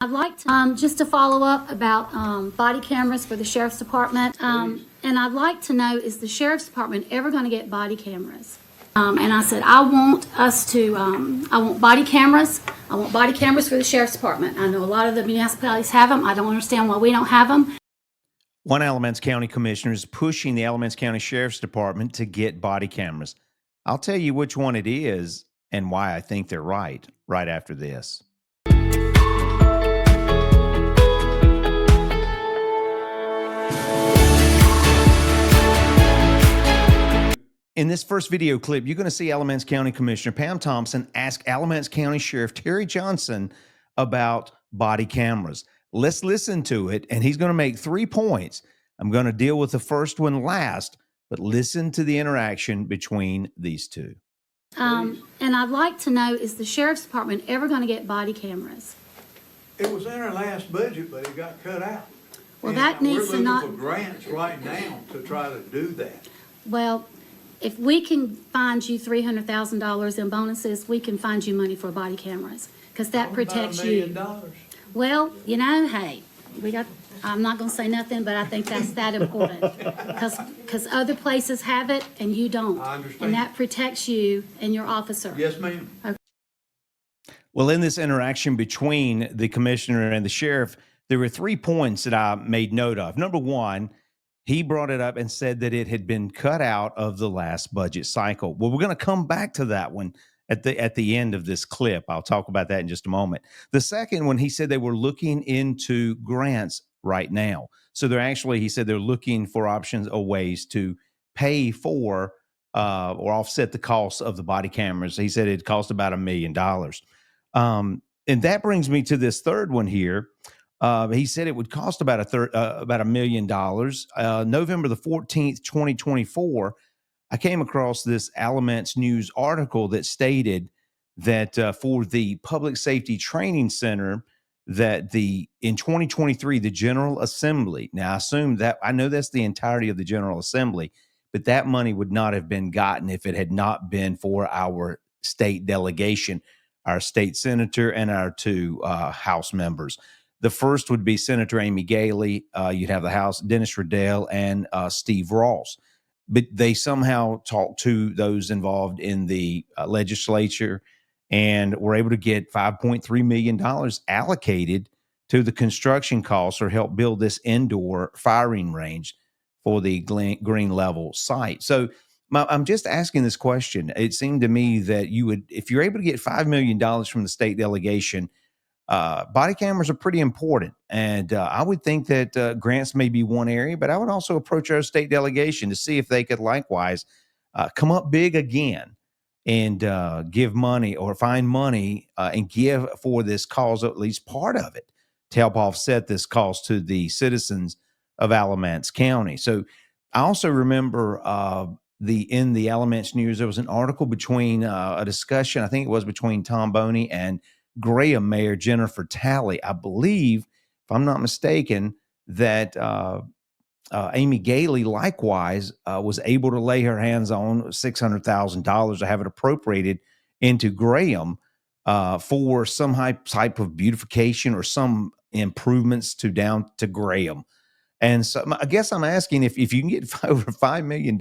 I'd like to just to follow up about body cameras for the sheriff's department. And I'd like to know, is the sheriff's department ever going to get body cameras? And I said, I want body cameras. I want body cameras for the sheriff's department. I know a lot of the municipalities have them. I don't understand why we don't have them. One Alamance County Commissioner is pushing the Alamance County Sheriff's Department to get body cameras. I'll tell you which one it is and why I think they're right after this. In this first video clip, you're going to see Alamance County Commissioner Pam Thompson ask Alamance County Sheriff Terry Johnson about body cameras. Let's listen to it, and he's going to make 3 points. I'm going to deal with the first one last, but listen to the interaction between these two. And I'd like to know, is the sheriff's department ever going to get body cameras? It was in our last budget, but it got cut out. Well, And that needs to not. We're looking for grants right now to try to do that. Well, if we can find you $300,000 in bonuses, we can find you money for body cameras, because that protects you. $1 million. Well, you know, hey, I'm not going to say nothing, but I think that's that important, because other places have it and you don't. I understand. And that protects you and your officer. Yes, ma'am. Okay. Well, in this interaction between the commissioner and the sheriff, there were 3 points that I made note of. Number one, he brought it up and said that it had been cut out of the last budget cycle. Well, we're going to come back to that one at the end of this clip. I'll talk about that in just a moment. The second one, he said they were looking into grants right now. So he said they're looking for options or ways to pay for or offset the cost of the body cameras. He said it cost about $1 million. And that brings me to this third one here. He said it would cost about $1 million. November the 14th, 2024, I came across this Alamance News article that stated that for the Public Safety Training Center, that in 2023, the General Assembly, now I know that's the entirety of the General Assembly, but that money would not have been gotten if it had not been for our state delegation, our state senator and our 2 House members. The first would be Senator Amy Galey. You'd have the House, Dennis Riddell, and Steve Ross. But they somehow talked to those involved in the legislature and were able to get $5.3 million allocated to the construction costs or help build this indoor firing range for the Green Level site. So I'm just asking this question. It seemed to me that if you're able to get $5 million from the state delegation, body cameras are pretty important. And I would think that grants may be one area, but I would also approach our state delegation to see if they could likewise come up big again and give money or find money and give for this cause, at least part of it, to help offset this cost to the citizens of Alamance County. So I also remember in the Alamance News, there was an article between a discussion, I think it was between Tom Boney and Graham Mayor Jennifer Talley. I believe, if I'm not mistaken, that Amy Galey likewise was able to lay her hands on $600,000 to have it appropriated into Graham for some type of beautification or some improvements down to Graham. And so I guess I'm asking if you can get over $5 million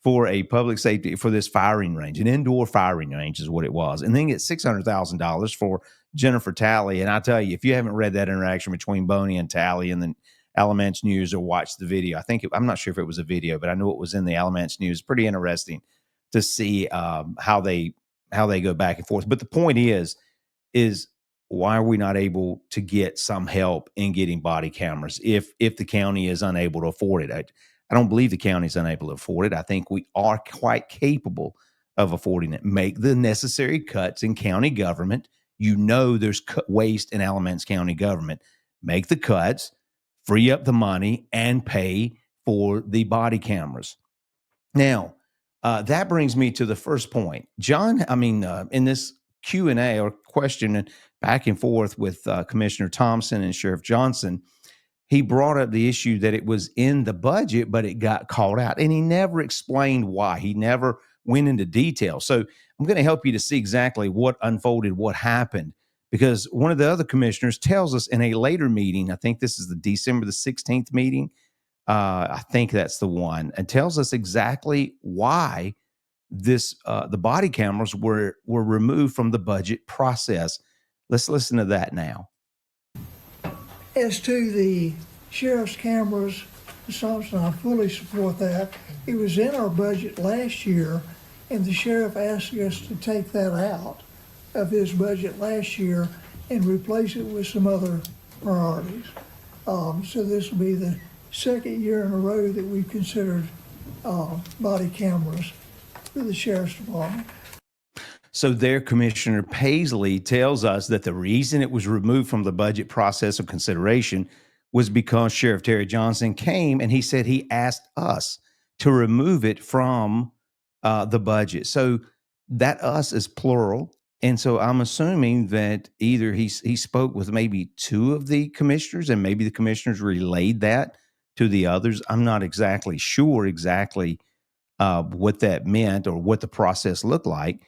for a public safety, for this firing range, an indoor firing range is what it was, and then get $600,000 for Jennifer Talley. And I tell you, if you haven't read that interaction between Boney and Talley in the Alamance News or watched the video, I'm not sure if it was a video, but I know it was in the Alamance News. Pretty interesting to see how they go back and forth. But the point is why are we not able to get some help in getting body cameras if the county is unable to afford it? I don't believe the county is unable to afford it. I think we are quite capable of affording it. Make the necessary cuts in county government. You know there's waste in Alamance County government. Make the cuts, free up the money, and pay for the body cameras. Now, that brings me to the first point. John, in this Q&A or question back and forth with Commissioner Thompson and Sheriff Johnson, he brought up the issue that it was in the budget, but it got called out. And he never explained why. He never went into detail. So I'm going to help you to see exactly what unfolded, what happened because one of the other commissioners tells us in a later meeting, I think this is the December the 16th meeting, I think that's the one, and tells us exactly why the body cameras were removed from the budget process. Let's listen to that now. As to the sheriff's cameras, Ms. Thompson, I fully support that. It was in our budget last year, and the sheriff asked us to take that out of his budget last year and replace it with some other priorities. So this will be the second year in a row that we've considered body cameras for the sheriff's department. So there, Commissioner Paisley tells us that the reason it was removed from the budget process of consideration was because Sheriff Terry Johnson came and he said he asked us to remove it from the budget. So that us is plural. And so I'm assuming that either he spoke with maybe two of the commissioners and maybe the commissioners relayed that to the others. I'm not exactly sure what that meant or what the process looked like.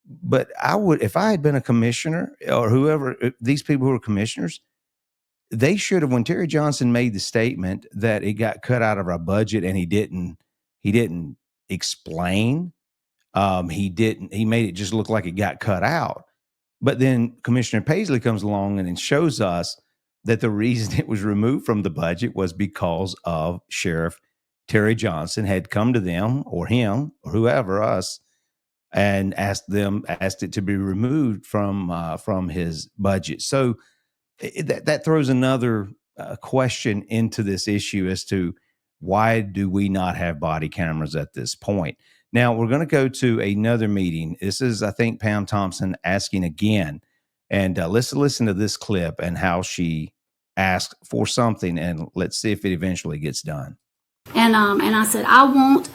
But I would, if I had been a commissioner or whoever, these people who are commissioners, they should have, when Terry Johnson made the statement that it got cut out of our budget and he didn't explain, he made it just look like it got cut out. But then Commissioner Paisley comes along and shows us that the reason it was removed from the budget was because of Sheriff Terry Johnson had come to them or him or whoever, us, and asked it to be removed from his budget. So that throws another question into this issue as to why do we not have body cameras at this point? Now we're going to go to another meeting. This is, I think, Pam Thompson asking again, and let's listen to this clip and how she asked for something, and let's see if it eventually gets done. And I said, I want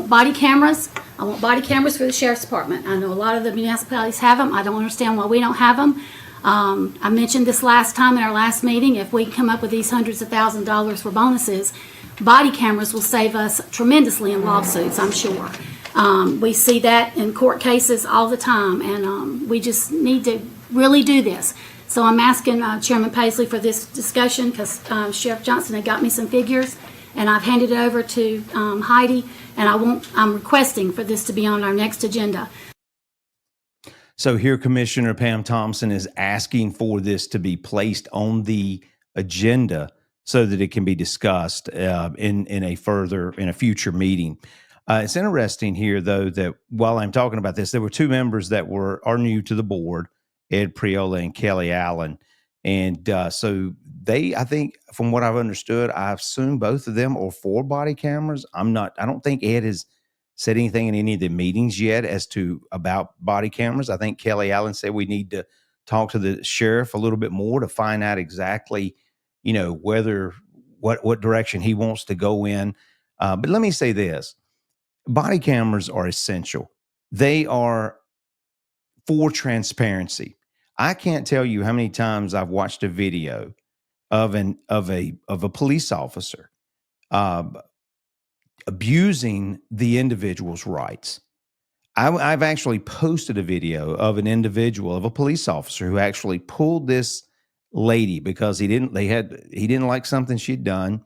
body cameras. I want body cameras for the sheriff's department. I know a lot of the municipalities have them. I don't understand why we don't have them. I mentioned this last time in our last meeting. If we come up with these hundreds of $1,000s for bonuses, body cameras will save us tremendously in lawsuits, I'm sure. We see that in court cases all the time, and we just need to really do this. So I'm asking Chairman Paisley for this discussion because Sheriff Johnson had got me some figures, and I've handed it over to Heidi, and I'm requesting for this to be on our next agenda. So here, Commissioner Pam Thompson is asking for this to be placed on the agenda so that it can be discussed in a future meeting. It's interesting here, though, that while I'm talking about this, there were two members that are new to the board, Ed Priola and Kelly Allen. And so I think from what I've understood, I assume both of them are for body cameras. I don't think Ed has said anything in any of the meetings yet about body cameras. I think Kelly Allen said we need to talk to the sheriff a little bit more to find out exactly, what direction he wants to go in. But let me say this. Body cameras are essential. They are for transparency. I can't tell you how many times I've watched a video of a police officer abusing the individual's rights. I've actually posted a video of a police officer who actually pulled this lady because he didn't like something she'd done,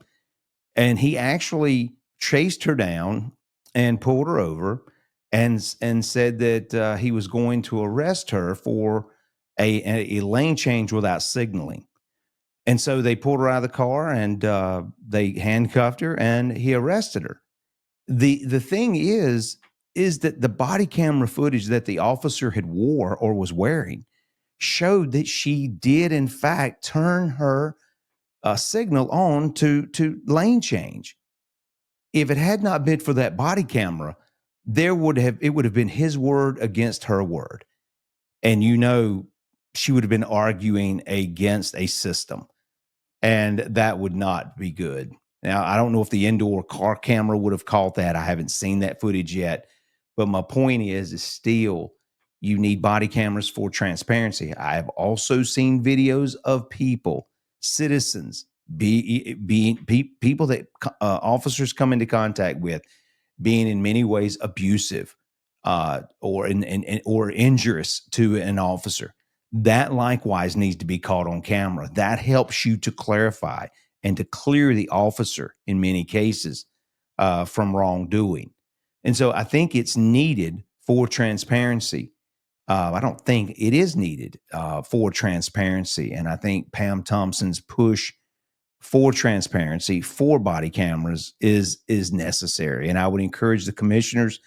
and he actually chased her down and pulled her over and said that he was going to arrest her for a lane change without signaling. And so they pulled her out of the car and they handcuffed her and he arrested her. The thing is that the body camera footage that the officer had wore or was wearing showed that she did in fact turn her signal on to lane change. If it had not been for that body camera, it would have been his word against her word. And she would have been arguing against a system. And that would not be good. Now, I don't know if the indoor car camera would have caught that. I haven't seen that footage yet. But my point is still, you need body cameras for transparency. I have also seen videos of citizens, people that officers come into contact with, being in many ways abusive or injurious to an officer. That likewise needs to be caught on camera. That helps you to clarify and to clear the officer in many cases from wrongdoing. And so I think it's needed for transparency. I don't think it is needed for transparency. And I think Pam Thompson's push for transparency for body cameras is necessary. And I would encourage the commissioners.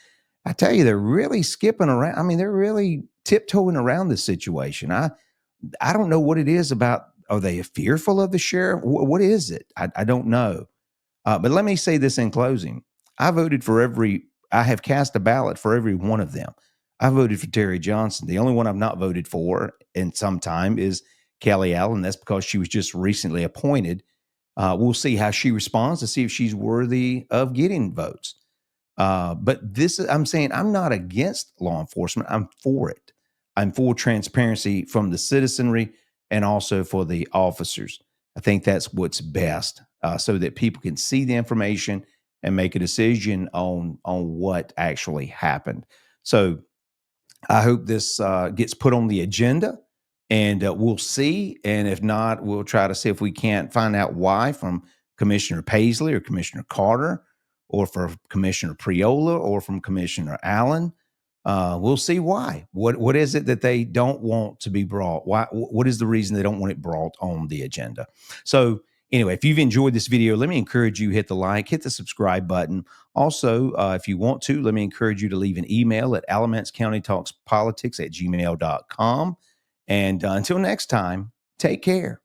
I tell you, they're really skipping around. I mean, they're really tiptoeing around this situation. I don't know what it is about. Are they fearful of the sheriff? What is it? I don't know. But let me say this in closing. I have cast a ballot for every one of them. I voted for Terry Johnson. The only one I've not voted for in some time is Kelly Allen. That's because she was just recently appointed. We'll see how she responds to see if she's worthy of getting votes. But I'm saying I'm not against law enforcement. I'm for it. I'm for transparency from the citizenry and also for the officers. I think that's what's best, so that people can see the information and make a decision on what actually happened. So I hope this gets put on the agenda, and we'll see. And if not, we'll try to see if we can't find out why from Commissioner Paisley or Commissioner Carter, or for Commissioner Priola, or from Commissioner Allen. We'll see why. What is it that they don't want to be brought? Why? What is the reason they don't want it brought on the agenda? So anyway, if you've enjoyed this video, let me encourage you, hit the like, hit the subscribe button. Also, if you want to, let me encourage you to leave an email at alamancecountytalkspolitics@gmail.com. And until next time, take care.